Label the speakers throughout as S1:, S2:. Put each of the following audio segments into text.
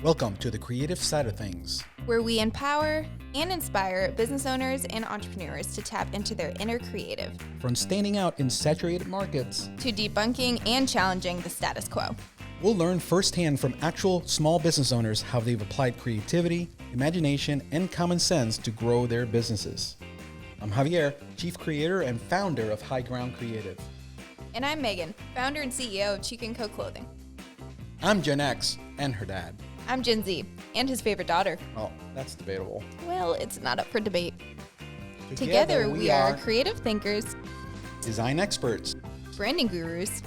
S1: Welcome to the creative side of things,
S2: where we empower and inspire business owners and entrepreneurs to tap into their inner creative,
S1: from standing out in saturated markets
S2: to debunking and challenging the status quo.
S1: We'll learn firsthand from actual small business owners how they've applied creativity, imagination, and common sense to grow their businesses. I'm Javier, Chief Creator and Founder of High Ground Creative.
S2: And I'm Megan, Founder and CEO of Chica & Co. Clothing.
S1: I'm Gen X and her dad.
S2: I'm Gen Z and his favorite daughter.
S1: Oh, that's debatable.
S2: Well, it's not up for debate. Together we are creative thinkers,
S1: design experts,
S2: branding gurus,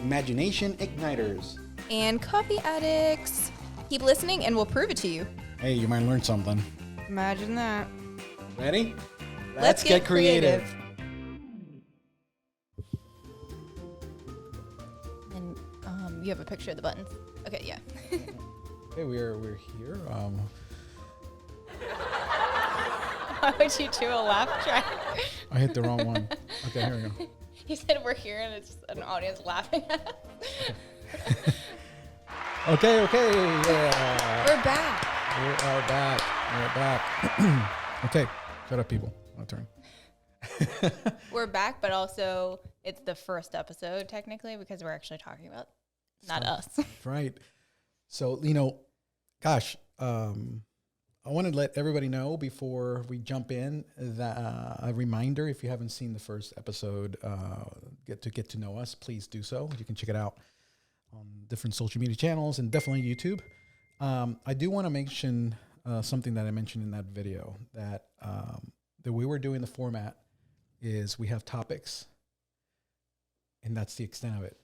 S1: imagination igniters,
S2: and coffee addicts. Keep listening and we'll prove it to you.
S1: Hey, you might learn something.
S2: Imagine that.
S1: Ready?
S2: Let's get creative. And you have a picture of the buttons. Okay, yeah.
S1: Okay, we're here.
S2: Why would you do a laugh track?
S1: I hit the wrong one. Okay, here we go.
S2: He said we're here and it's an audience laughing at us.
S1: Okay, yeah.
S2: We're back.
S1: We're back. Okay, shut up, people. My turn.
S2: We're back, but also it's the first episode technically because we're actually talking about not us.
S1: Right. So, gosh, I want to let everybody know before we jump in that a reminder, if you haven't seen the first episode, get to know us, please do so. You can check it out on different social media channels and definitely YouTube. I do want to mention something that I mentioned in that video, that the way we're doing the format is we have topics, and that's the extent of it.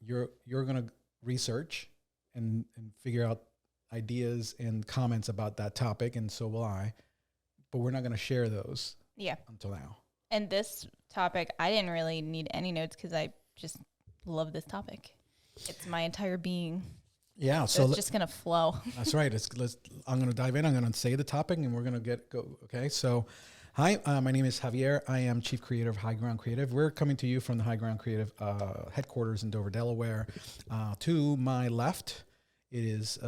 S1: You're going to research and figure out ideas and comments about that topic, and so will I, but we're not going to share those until now.
S2: And this topic, I didn't really need any notes because I just love this topic. It's my entire being.
S1: Yeah,
S2: so it's just going to flow.
S1: That's right. I'm going to dive in. I'm going to say the topic, and we're going to go. Okay, so hi, my name is Javier. I am Chief Creator of High Ground Creative. We're coming to you from the High Ground Creative headquarters in Dover, Delaware. To my left, it is...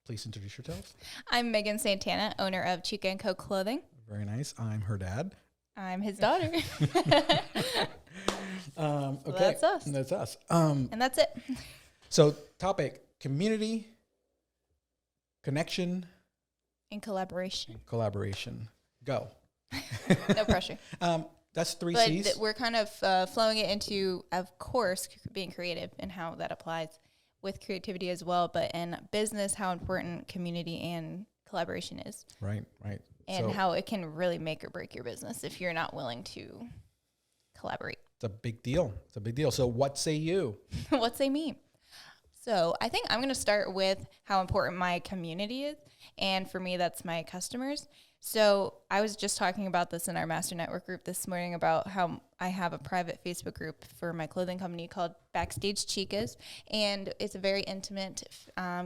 S1: Please introduce yourself.
S2: I'm Megan Santana, owner of Chica & Co. Clothing.
S1: Very nice. I'm her dad.
S2: I'm his daughter.
S1: Okay.
S2: That's us.
S1: That's us.
S2: And that's it.
S1: So topic, community, connection.
S2: And collaboration.
S1: Go.
S2: No pressure.
S1: That's three
S2: but
S1: C's.
S2: We're kind of flowing it into, of course, being creative and how that applies with creativity as well, but in business, how important community and collaboration is.
S1: Right.
S2: And how it can really make or break your business if you're not willing to collaborate.
S1: It's a big deal. So what say you?
S2: What say me? So I think I'm going to start with how important my community is. And for me, that's my customers. So I was just talking about this in our Master Network group this morning about how I have a private Facebook group for my clothing company called Backstage Chicas. And it's a very intimate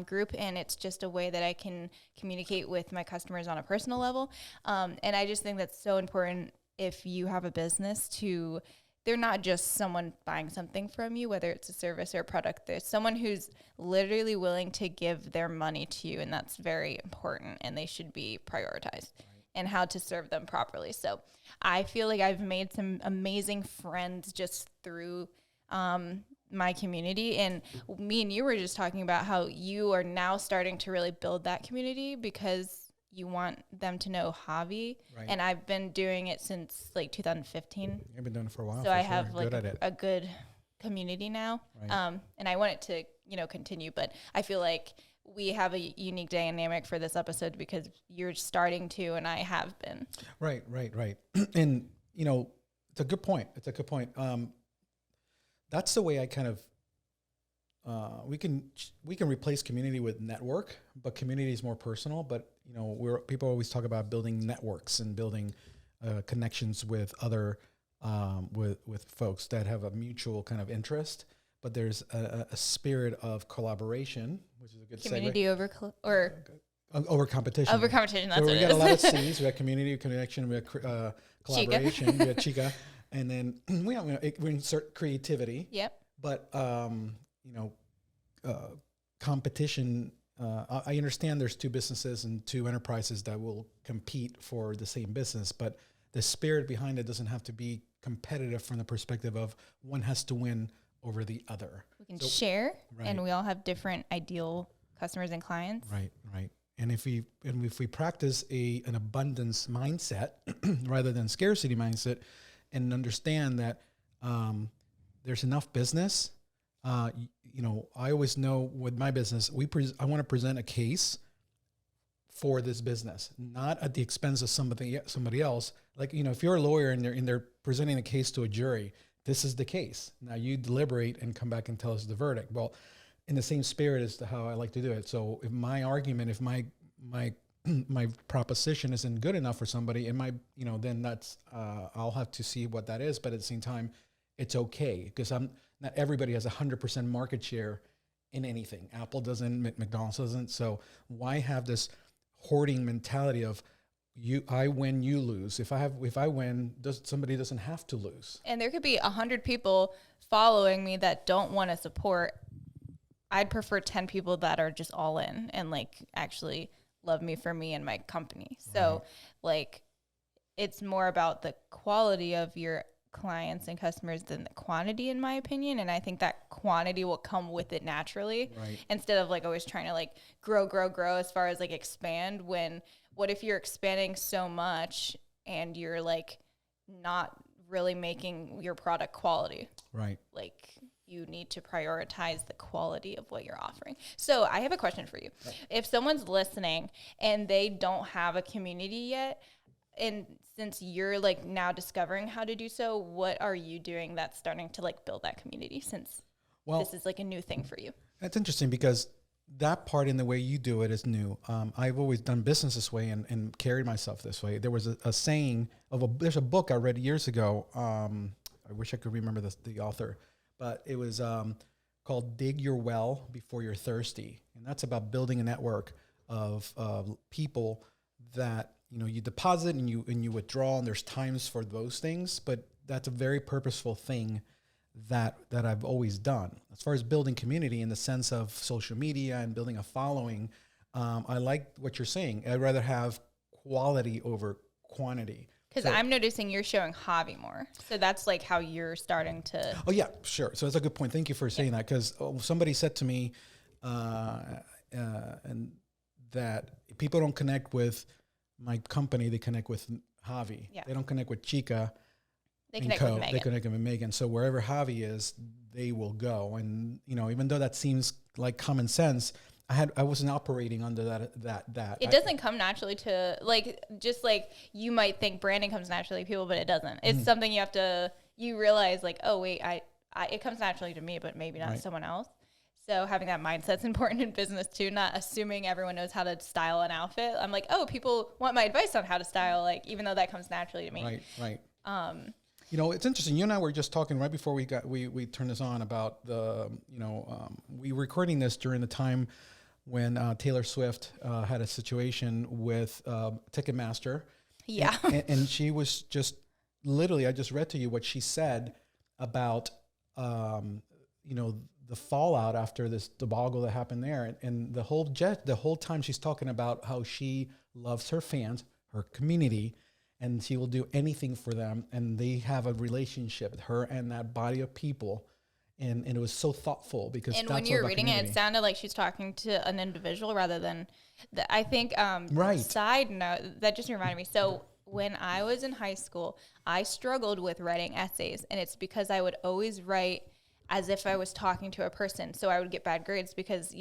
S2: group, and it's just a way that I can communicate with my customers on a personal level. And I just think that's so important if you have a business to... They're not just someone buying something from you, whether it's a service or a product. There's someone who's literally willing to give their money to you, and that's very important, and they should be prioritized and how to serve them properly. So I feel like I've made some amazing friends just through my community, and me and you were just talking about how you are now starting to really build that community because you want them to know Javi, and I've been doing it since like 2015.
S1: I've been doing it for a while.
S2: So I have like a good community now, and I want it to continue. But I feel like we have a unique dynamic for this episode because you're starting to, and I have been. Right.
S1: And it's a good point. That's the way I kind of. We can replace community with network, but community is more personal. But people always talk about building networks and building connections with other with folks that have a mutual kind of interest. But there's a spirit of collaboration, which is a good
S2: community
S1: segue. Over competition.
S2: Over competition. That's
S1: so
S2: what
S1: we
S2: it
S1: got
S2: is.
S1: A lot of C's. We got community, connection. We got collaboration. We got Chica, and then we insert creativity.
S2: Yep.
S1: But competition I understand there's two businesses and two enterprises that will compete for the same business, but the spirit behind it doesn't have to be competitive from the perspective of one has to win over the other.
S2: We can share,
S1: right.
S2: and we all have different ideal customers and clients.
S1: Right, right. And if we practice an abundance mindset rather than scarcity mindset, and understand that there's enough business. I always know with my business, I want to present a case for this business, not at the expense of somebody else. Like, if you're a lawyer and they're presenting a case to a jury, this is the case. Now you deliberate and come back and tell us the verdict. Well, in the same spirit as to how I like to do it. So if my argument, if my proposition isn't good enough for somebody, then that's I'll have to see what that is. But at the same time, it's okay, because not everybody has 100% market share in anything. Apple doesn't, McDonald's doesn't. So why have this hoarding mentality of I win, you lose? If I win, somebody doesn't have to lose.
S2: And there could be 100 people following me that don't want to support. I'd prefer 10 people that are just all in and like actually love me for me and my company. So like, it's more about the quality of your clients and customers than the quantity, in my opinion. And I think that quantity will come with it naturally, instead of like always trying to like grow as far as like expand. What if you're expanding so much and you're like not really making your product quality?
S1: Right.
S2: Like, you need to prioritize the quality of what you're offering. So I have a question for you. Right. If someone's listening and they don't have a community yet, and since you're like now discovering how to do so, what are you doing that's starting to like build that community, since this is like a new thing for you?
S1: That's interesting, because that part in the way you do it is new. I've always done business this way and carried myself this way. There was a saying there's a book I read years ago. I wish I could remember the author, but it was called "Dig Your Well Before You're Thirsty," and that's about building a network of people that you deposit and you withdraw, and there's times for those things, but that's a very purposeful thing that I've always done. As far as building community in the sense of social media and building a following, I like what you're saying. I'd rather have quality over quantity.
S2: Because I'm noticing you're showing Javi more. So that's like how you're starting to...
S1: Oh, yeah, sure. So that's a good point. Thank you for saying that, because somebody said to me and that people don't connect with my company, they connect with Javi. Yeah. They don't connect with Chica.
S2: They connect with Meghan.
S1: They connect with Meghan. So wherever Javi is, they will go. And even though that seems like common sense, I wasn't operating under that.
S2: It doesn't come naturally to just like you might think branding comes naturally to people, but it doesn't. It's something you realize like, oh wait, it comes naturally to me, but maybe not to someone else. So having that mindset's important in business too, not assuming everyone knows how to style an outfit. I'm like, oh, people want my advice on how to style, like even though that comes naturally to me.
S1: Right. It's interesting. You and I were just talking right before we turned this on about we were recording this during the time when Taylor Swift had a situation with Ticketmaster.
S2: Yeah.
S1: And she was just literally, I just read to you what she said about, the fallout after this debacle that happened there. And the whole time she's talking about how she loves her fans, her community, and she will do anything for them. And they have a relationship, her and that body of people. And it was so thoughtful, because
S2: and
S1: that's
S2: when you're reading it sounded like she's talking to an individual rather than I think side note that just reminded me. So when I was in high school, I struggled with writing essays, and it's because I would always write as if I was talking to a person. So I would get bad grades because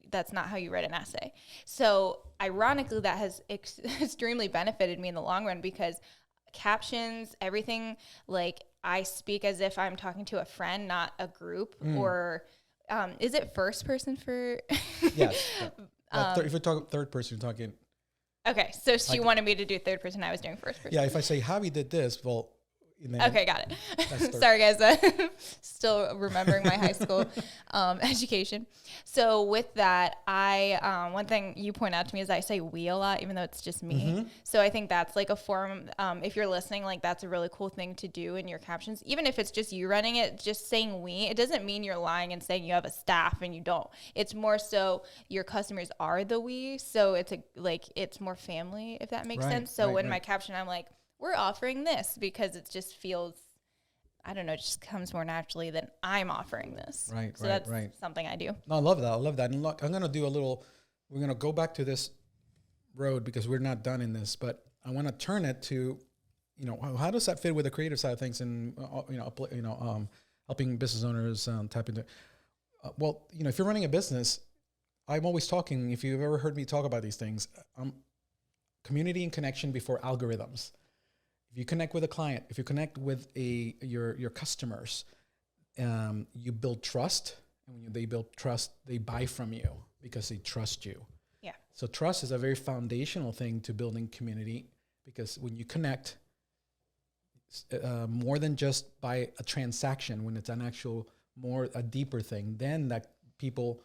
S2: that's not how you write an essay. So ironically, that has extremely benefited me in the long run, because captions, everything, like I speak as if I'm talking to a friend, not a group. Or is it first person for?
S1: Yes. If we talk third person, you're talking.
S2: Okay, so she wanted me to do third person. I was doing first person.
S1: Yeah, if I say Javi did this, well,
S2: Okay, got it. Sorry, guys. Still remembering my high school education. So with that, one thing you point out to me is I say we a lot, even though it's just me. Mm-hmm. So I think that's like a form. If you're listening, like that's a really cool thing to do in your captions. Even if it's just you running it, just saying we, it doesn't mean you're lying and saying you have a staff and you don't. It's more so your customers are the we. So it's more family, if that makes sense. So in my caption, I'm like, we're offering this because it just feels, I don't know, it just comes more naturally than I'm offering this.
S1: Right,
S2: so that's something I do.
S1: No, I love that. And look, I'm going to do we're going to go back to this road because we're not done in this, but I want to turn it to, how does that fit with the creative side of things and, helping business owners tap into, if you're running a business, I'm always talking, if you've ever heard me talk about these things, community and connection before algorithms. If you connect with a client, if you connect with your customers, you build trust. And when they build trust, they buy from you because they trust you.
S2: Yeah.
S1: So trust is a very foundational thing to building community because when you connect, more than just by a transaction, when it's an actual a deeper thing, then that people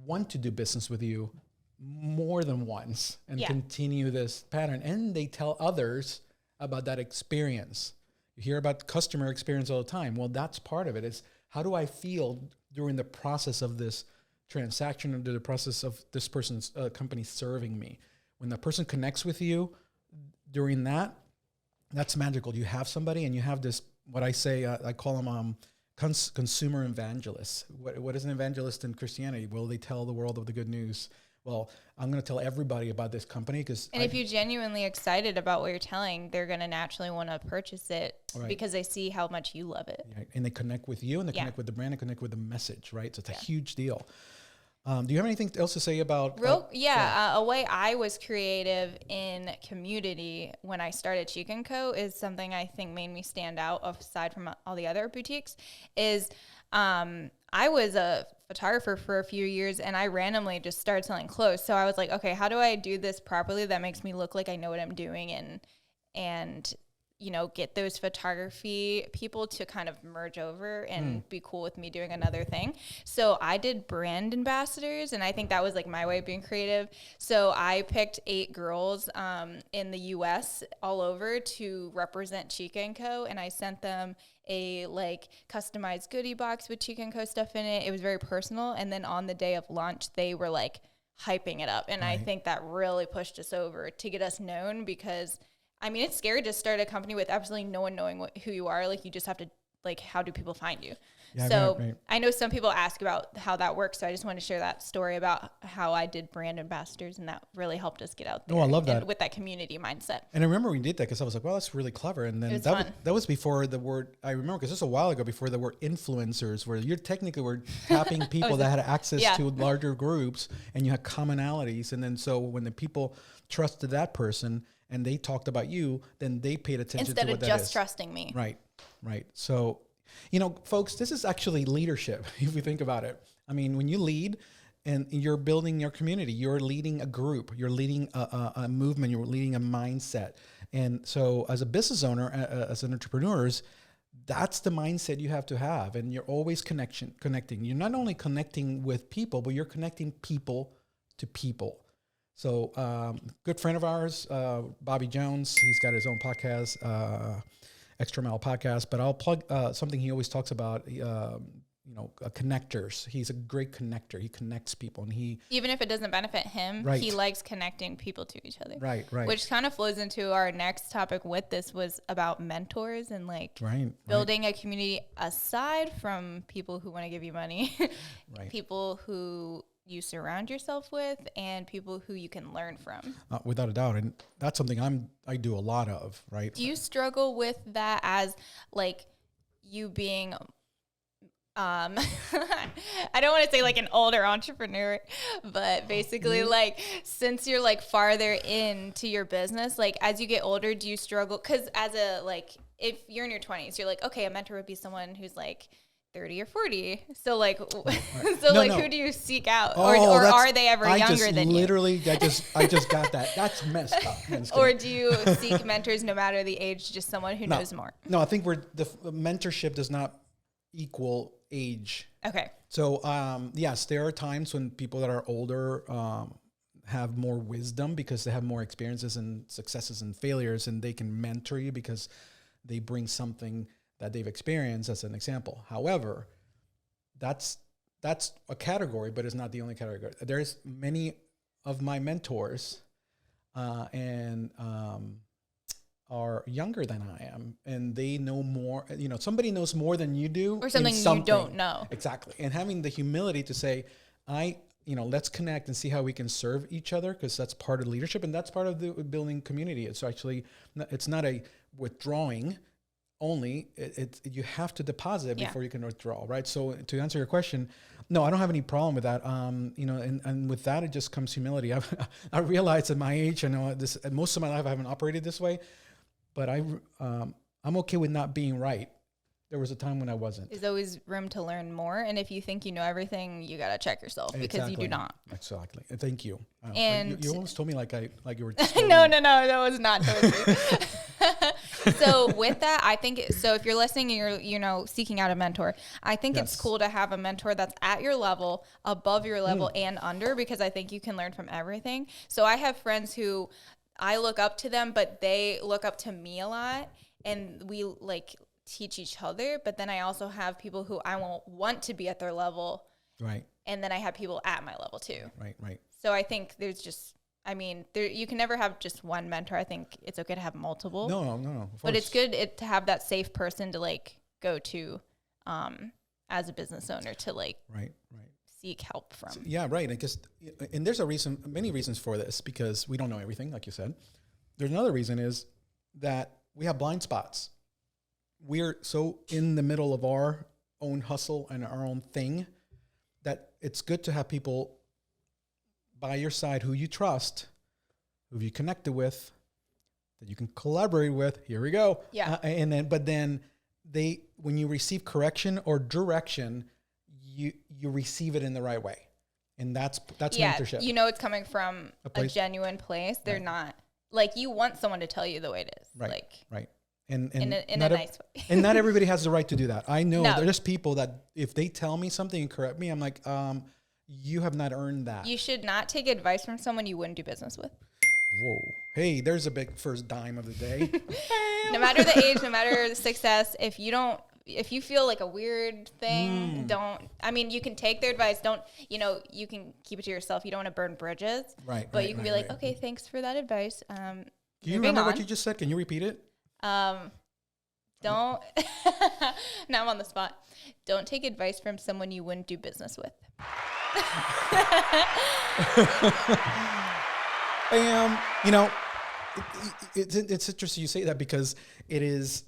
S1: want to do business with you more than once and continue this pattern. And they tell others about that experience. You hear about customer experience all the time. Well, that's part of it. Is how do I feel during the process of this transaction or the process of this person's company serving me? When the person connects with you during that's magical. You have somebody and you have this, what I say, I call them consumer evangelists. What is an evangelist in Christianity? Well, they tell the world of the good news. Well, I'm going to tell everybody about this company
S2: if you're genuinely excited about what you're telling, they're going to naturally want to purchase it because they see how much you love it.
S1: Right. And they connect with you and they connect with the brand and connect with the message, right? So it's a huge deal. Do you have anything else to say about?
S2: A way I was creative in community when I started Cheek & Co. is something I think made me stand out aside from all the other boutiques is I was a photographer for a few years and I randomly just started selling clothes. So I was like, okay, how do I do this properly that makes me look like I know what I'm doing and get those photography people to kind of merge over and be cool with me doing another thing. So I did brand ambassadors and I think that was like my way of being creative. So I picked 8 girls in the US all over to represent Cheek & Co. and I sent them a customized goodie box with Cheek & Co. stuff in it. It was very personal. And then on the day of launch, they were hyping it up. And I think that really pushed us over to get us known because it's scary to start a company with absolutely no one knowing who you are. You just have to, how do people find you? Yeah, so right. I know some people ask about how that works. So I just want to share that story about how I did brand ambassadors and that really helped us get out there.
S1: Oh, I love that.
S2: With that community mindset.
S1: And I remember we did that because I was like, well, that's really clever. And then that was before the word, I remember because this was a while ago before the word influencers, where you're technically were tapping people that had access to larger groups and you had commonalities. And then so when the people trusted that person, and they talked about you, then they paid attention to what that is.
S2: Instead of just trusting me.
S1: Right. So, folks, this is actually leadership, if we think about it. When you lead and you're building your community, you're leading a group, you're leading a movement, you're leading a mindset. And so as a business owner, as an entrepreneur, that's the mindset you have to have. And you're always connecting. You're not only connecting with people, but you're connecting people to people. So good friend of ours, Bobby Jones, he's got his own podcast, Extra Mile Podcast, but I'll plug something he always talks about, connectors. He's a great connector. He connects people and even if it doesn't benefit him, he likes connecting people to each other. Right. Which kind of flows into our next topic with this was about mentors and building a community aside from people who want to give you money, people who you surround yourself with and people who you can learn from. Without a doubt. And that's something I do a lot of, right?
S2: Do you struggle with that as you being, I don't want to say an older entrepreneur, but basically since you're farther into your business, as you get older, do you struggle? Cause as a, if you're in your 20s, you're okay, a mentor would be someone who's 30 or 40. So like, who do you seek out?
S1: Oh,
S2: or are they ever younger than
S1: literally, you? I just got that. That's messed up.
S2: Or do you seek mentors no matter the age, just someone who knows more?
S1: No, I think the mentorship does not equal age.
S2: Okay.
S1: So, yes, there are times when people that are older have more wisdom because they have more experiences and successes and failures, and they can mentor you because they bring something that they've experienced as an example. However, that's a category, but it's not the only category. There's many of my mentors are younger than I am, and they know more. Somebody knows more than you do,
S2: or something you don't know.
S1: Exactly, and having the humility to say, let's connect and see how we can serve each other, because that's part of leadership and that's part of the building community. It's actually it's not a withdrawing only. You have to deposit before you can withdraw, right? So to answer your question, no, I don't have any problem with that. And with that, it just comes humility. I realize at my age, I know this. Most of my life, I haven't operated this way, but I'm okay with not being right. There was a time when I wasn't.
S2: There's always room to learn more, and if you think you know everything, you gotta check yourself because you do not.
S1: Exactly. Thank you.
S2: And
S1: you almost told me like you were.
S2: No, that was not totally. So with that, I think so. If you're listening and you're seeking out a mentor, I think it's cool to have a mentor that's at your level, above your level, and under, because I think you can learn from everything. So I have friends who I look up to them, but they look up to me a lot, and we teach each other. But then I also have people who I won't want to be at their level,
S1: right?
S2: And then I have people at my level too,
S1: right.
S2: So I think there's just. You can never have just one mentor. I think it's okay to have multiple.
S1: No.
S2: But it's good to have that safe person to go to as a business owner to right. seek help from.
S1: Yeah, right. I guess, and there's many reasons for this, because we don't know everything, like you said. There's another reason is that we have blind spots. We're so in the middle of our own hustle and our own thing that it's good to have people by your side who you trust, who you connected with, that you can collaborate with. Here we go.
S2: Yeah.
S1: But then when you receive correction or direction, you receive it in the right way, and that's mentorship.
S2: It's coming from a genuine place. They're not you want someone to tell you the way it is.
S1: Right. And
S2: in a nice way.
S1: And not everybody has the right to do that. I know there's people that if they tell me something and correct me, I'm like, you have not earned that.
S2: You should not take advice from someone you wouldn't do business with.
S1: Whoa. Hey, there's a big first dime of the day.
S2: No matter the age, no matter the success, if you feel like a weird thing, you can take their advice. You can keep it to yourself. You don't want to burn bridges.
S1: Right.
S2: But you can be like, okay, thanks for that advice.
S1: Do you remember what you just said? Can you repeat it?
S2: Don't, now I'm on the spot. Don't take advice from someone you wouldn't do business with.
S1: It's interesting you say that, because it is,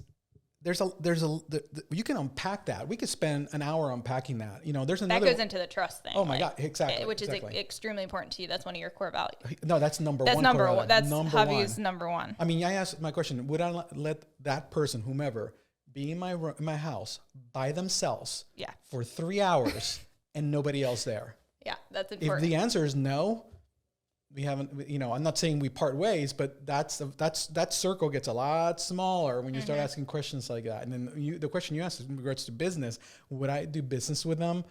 S1: you can unpack that. We could spend an hour unpacking that. There's another.
S2: That goes into the trust thing.
S1: Oh my God, exactly.
S2: Which is extremely important to you. That's one of your core values.
S1: No, that's number one.
S2: That's number one. That's Javi's number one.
S1: I mean, I asked my question: would I let that person, whomever, be in my house by themselves for 3 hours and nobody else there?
S2: Yeah, that's important.
S1: If the answer is no, we haven't. I'm not saying we part ways, but that circle gets a lot smaller when you start asking questions like that. And then the question you asked in regards to business: would I do business with them?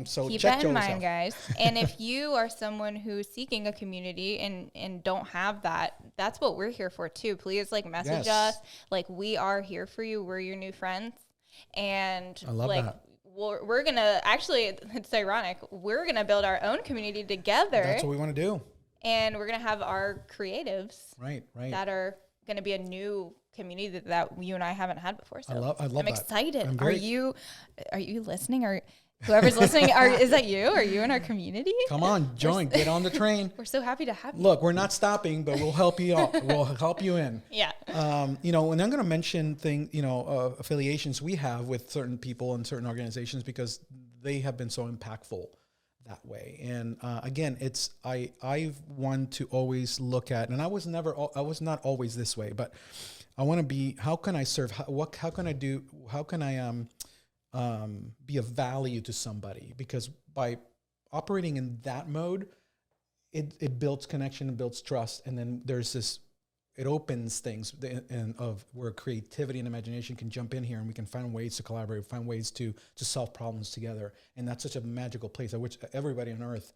S2: So keep that in mind, guys. And if you are someone who's seeking a community and don't have that, that's what we're here for too. Please message us. We are here for you. We're your new friends. And
S1: I love that.
S2: We're going to actually, it's ironic, we're going to build our own community together.
S1: That's what we want to do.
S2: And we're going to have our creatives.
S1: Right.
S2: That are going to be a new community that you and I haven't had before. So
S1: I love
S2: I'm
S1: that.
S2: excited. Are you listening? Whoever's listening, is that you? Are you in our community?
S1: Come on, join. Get on the train.
S2: We're so happy to have you.
S1: Look, we're not stopping, but we'll help you out. We'll help you in.
S2: Yeah.
S1: And I'm going to mention affiliations we have with certain people and certain organizations because they have been so impactful that way. And again, I want to always look at, and I was not always this way, but I want to be, how can I serve? How can I do, how can I be of value to somebody? Because by operating in that mode, it builds connection and builds trust. And then there's this, it opens things and of where creativity and imagination can jump in here, and we can find ways to collaborate, find ways to solve problems together. And that's such a magical place. I wish everybody on earth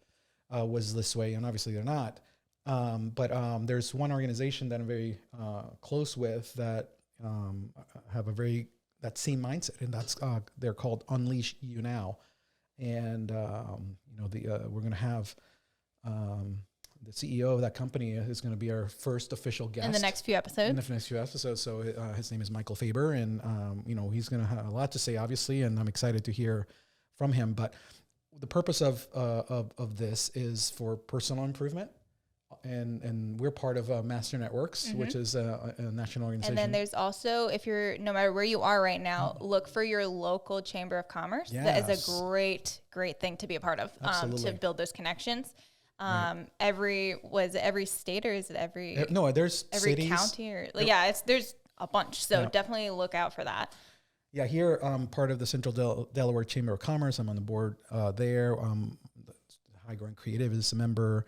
S1: was this way, and obviously they're not. But there's one organization that I'm very close with that have that same mindset, and that's they're called Unleash You Now. And we're going to have the CEO of that company is going to be our first official guest
S2: in the next few episodes.
S1: So his name is Michael Faber, and he's going to have a lot to say, obviously, and I'm excited to hear from him. But the purpose of this is for personal improvement, and we're part of Master Networks, which is a national organization.
S2: And then there's also, if you're, no matter where you are right now, look for your local chamber of commerce. That is a great thing to be a part of, to build those connections.
S1: Right.
S2: Every state, or is it
S1: there's
S2: every
S1: cities,
S2: county, or there's a bunch. So definitely look out for that.
S1: Yeah, here I'm part of the Central Delaware Chamber of Commerce. I'm on the board there. High Ground Creative is a member.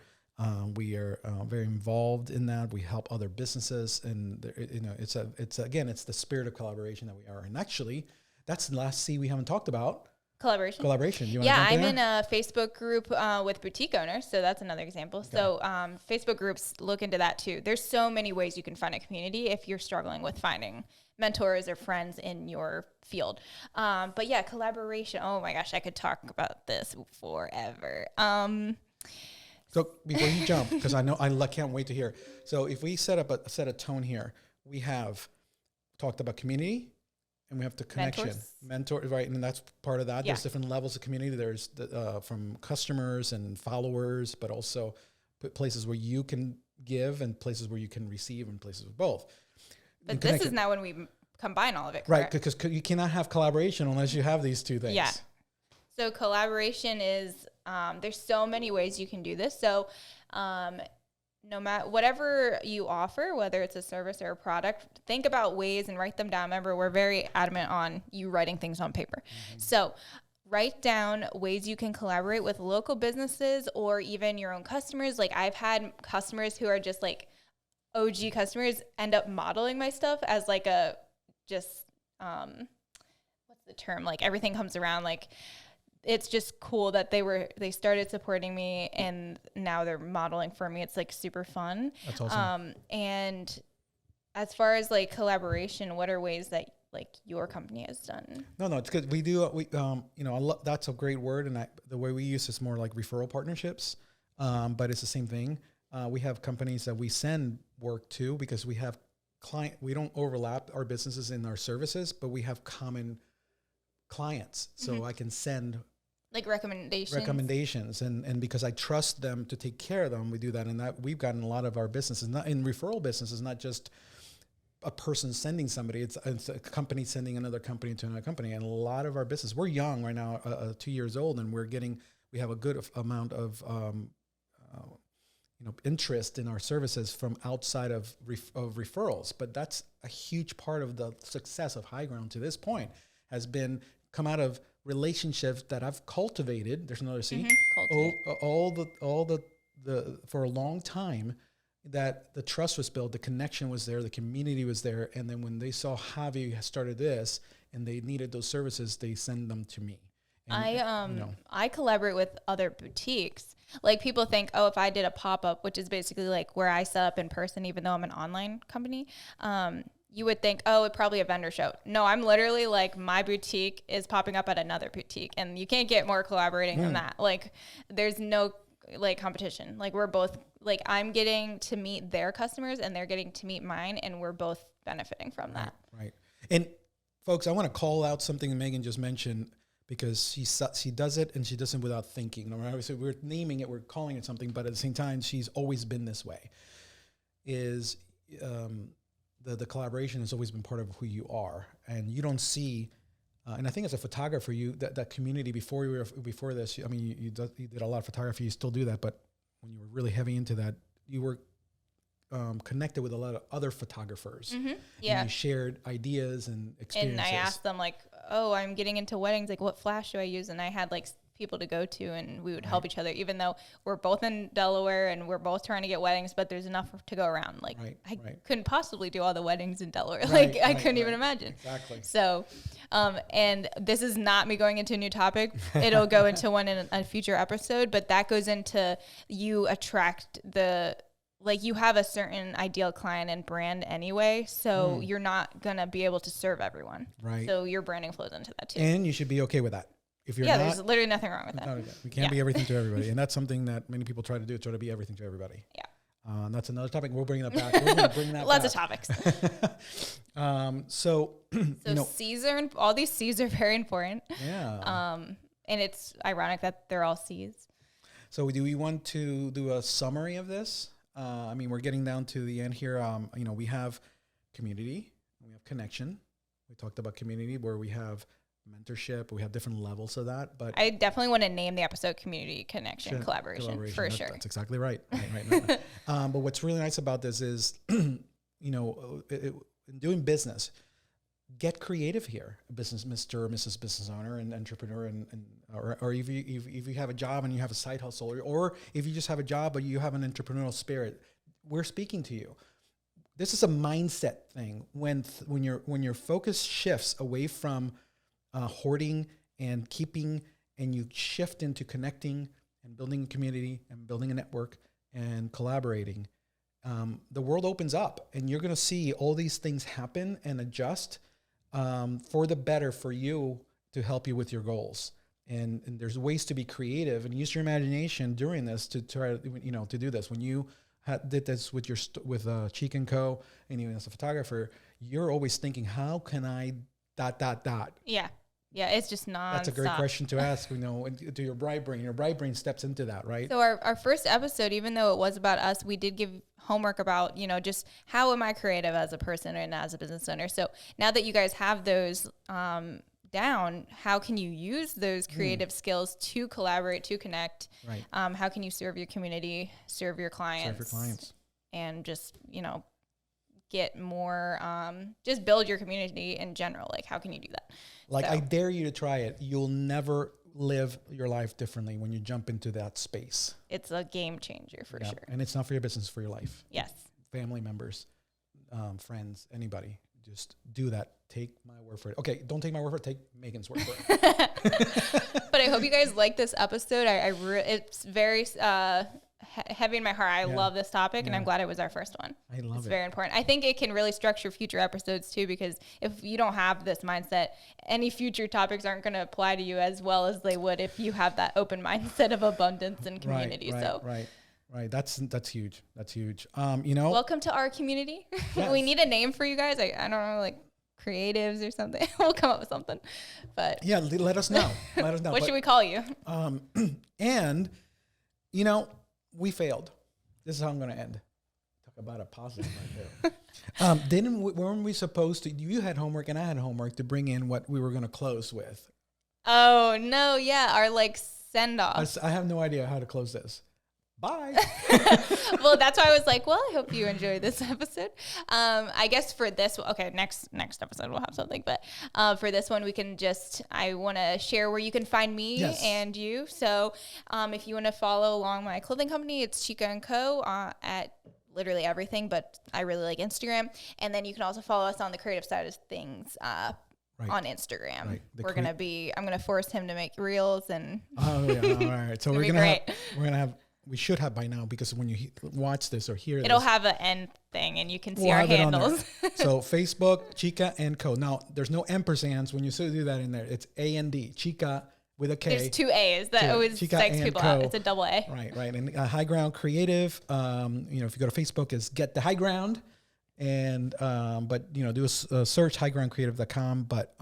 S1: We are very involved in that. We help other businesses, and it's the spirit of collaboration that we are. And actually, that's the last C we haven't talked about. Collaboration. You want to jump in
S2: I'm in a Facebook group with boutique owners, so that's another example. Okay. So Facebook groups, look into that too. There's so many ways you can find a community if you're struggling with finding mentors or friends in your field. But yeah, collaboration. Oh my gosh, I could talk about this forever.
S1: So before you jump, because I know I can't wait to hear. So if we set a tone here, we have talked about community. And we have the connection, mentor, right? And that's part of that. Yeah. There's different levels of community. There's from customers and followers, but also places where you can give and places where you can receive and places of both.
S2: But this is now when we combine all of it,
S1: correct? Right, because you cannot have collaboration unless you have these two things.
S2: Yeah. So collaboration is, there's so many ways you can do this. So no matter whatever you offer, whether it's a service or a product, think about ways and write them down. Remember, we're very adamant on you writing things on paper. So write down ways you can collaborate with local businesses or even your own customers. Like I've had customers who are just like OG customers end up modeling my stuff as like what's the term? Like everything comes around, like it's just cool that they started supporting me and now they're modeling for me. It's like super fun.
S1: That's awesome.
S2: And as far as like collaboration, what are ways that like your company has done?
S1: No, it's good. We do, that's a great word. And the way we use it's more like referral partnerships. But it's the same thing. We have companies that we send work to because we have we don't overlap our businesses in our services, but we have common clients. So I can send
S2: like recommendations and because I trust them to take care of them, we do that. And that we've gotten a lot of our businesses, not in referral businesses, not just a person sending somebody, it's a company sending another company to another company. And a lot of our business, we're young right now, 2 years old, and we have a good amount of, interest in our services from outside of referrals. But that's a huge part of the success of High Ground to this point has been come out of relationships that I've cultivated. There's another C. All the for a long time, that the trust was built, the connection was there, the community was there, and then when they saw Javi has started this and they needed those services, they send them to me. And, I collaborate with other boutiques. Like people think, if I did a pop-up, which is basically like where I set up in person, even though I'm an online company, you would think, it's probably a vendor show. No, I'm literally like my boutique is popping up at another boutique, and you can't get more collaborating than that. Like there's no like competition. Like we're both like I'm getting to meet their customers and they're getting to meet mine, and we're both benefiting from that.
S1: Right. And folks, I want to call out something Meghan just mentioned because she does it and she does it without thinking. Obviously, we're naming it, we're calling it something, but at the same time, she's always been this way. The collaboration has always been part of who you are, and you don't see. And I think as a photographer, that community before this, I mean, you did a lot of photography. You still do that, but when you were really heavy into that, you were connected with a lot of other photographers.
S2: Yeah.
S1: And you shared ideas and experiences.
S2: And I asked them like, oh, I'm getting into weddings. Like, what flash do I use? And I had like people to go to, and we would help each other, even though we're both in Delaware and we're both trying to get weddings, but there's enough to go around. Like I couldn't possibly do all the weddings in Delaware. I couldn't even imagine.
S1: Exactly.
S2: So, and this is not me going into a new topic. It'll go into one in a future episode, but that goes into you attract you have a certain ideal client and brand anyway, so you're not going to be able to serve everyone.
S1: Right.
S2: So your branding flows into that too.
S1: And you should be okay with that. If you're
S2: there's literally nothing wrong with that.
S1: We can't be everything to everybody. And that's something that many people try to do, try to be everything to everybody.
S2: Yeah.
S1: And that's another topic. We'll bring that back. We're going to bring that
S2: Lots
S1: back.
S2: of topics.
S1: So
S2: C's and all these C's are very important.
S1: Yeah.
S2: And it's ironic that they're all C's.
S1: So do we want to do a summary of this? We're getting down to the end here. We have community, we have connection. We talked about community where we have mentorship. We have different levels of that, but
S2: I definitely want to name the episode community, connection, collaboration. For sure.
S1: That's exactly right. Right. But what's really nice about this is, in doing business, get creative here, business, Mr. or Mrs. Business Owner and entrepreneur, or if you have a job and you have a side hustle, or if you just have a job but you have an entrepreneurial spirit, we're speaking to you. This is a mindset thing. When your focus shifts away from hoarding and keeping, and you shift into connecting and building a community and building a network and collaborating, the world opens up, and you're going to see all these things happen and adjust for the better for you to help you with your goals. And there's ways to be creative and use your imagination during this to try to do this. When you did this with Cheek & Co. and even as a photographer, you're always thinking, how can I ...
S2: Yeah, it's just nonstop.
S1: That's a great question to ask, to your bride brain. Your bride brain steps into that, right?
S2: So our first episode, even though it was about us, we did give homework about, just how am I creative as a person and as a business owner. So now that you guys have those down, how can you use those creative skills to collaborate, to connect?
S1: Right.
S2: How can you serve your community, serve your clients? And just, get more, just build your community in general. Like, how can you do that?
S1: I dare you to try it. You'll never live your life differently when you jump into that space.
S2: It's a game changer for sure.
S1: And it's not for your business, it's for your life.
S2: Yes.
S1: Family members, friends, anybody. Just do that. Take my word for it. Okay, don't take my word for it. Take Megan's word for it.
S2: But I hope you guys like this episode. It's very heavy in my heart. I love this topic, and I'm glad it was our first one.
S1: I love it.
S2: It's very important. I think it can really structure future episodes too, because if you don't have this mindset, any future topics aren't going to apply to you as well as they would if you have that open mindset of abundance and community.
S1: Right. That's huge. That's huge.
S2: Welcome to our community. Yes. We need a name for you guys. I don't know, like creatives or something. We'll come up with something. But yeah,
S1: let us know.
S2: What should we call you?
S1: And we failed. This is how I'm going to end. Talk about a positive right there. Weren't we supposed to? You had homework and I had homework to bring in what we were going to close with.
S2: Oh no! Yeah, our send off.
S1: I have no idea how to close this. Bye.
S2: Well, that's why I was like, well, I hope you enjoyed this episode. I guess for this, okay, next episode we'll have something, but for this one, I want to share where you can find me and you. So if you want to follow along my clothing company, it's Cheek & Co. At literally everything, but I really like Instagram. And then you can also follow us on the creative side of things on Instagram. Right. I'm gonna force him to make reels and. Oh yeah, all right. So
S1: we should have by now, because when you watch this or hear
S2: it'll have an end thing and you can see our handles.
S1: So Facebook, Chica & Co. Now there's no ampersands when you do that in there. It's A&D, Chica with a K.
S2: There's two A's that always psychs people out. It's a double A.
S1: Right. And High Ground Creative, if you go to Facebook, is Get the High Ground. And, do a search, highgroundcreative.com. But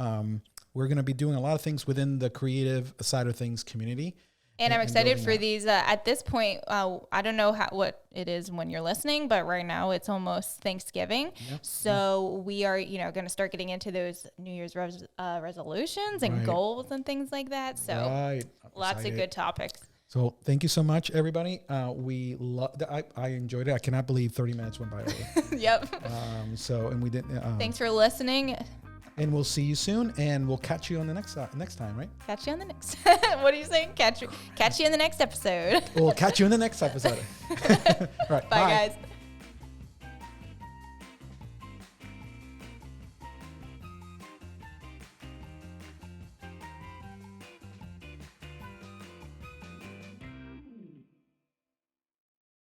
S1: we're going to be doing a lot of things within the creative side of things community.
S2: And I'm excited for these. At this point, I don't know what it is when you're listening, but right now it's almost Thanksgiving. Yep. So we are, going to start getting into those New Year's resolutions and goals and things like that. So lots of good topics.
S1: So thank you so much, everybody. I enjoyed it. I cannot believe 30 minutes went by over.
S2: Yep.
S1: And we didn't.
S2: Thanks for listening.
S1: And we'll see you soon, and we'll catch you on the next time, right?
S2: Catch you on the next. What are you saying? Catch you in the next episode.
S1: We'll catch you in the next episode. All right.
S2: Bye, guys.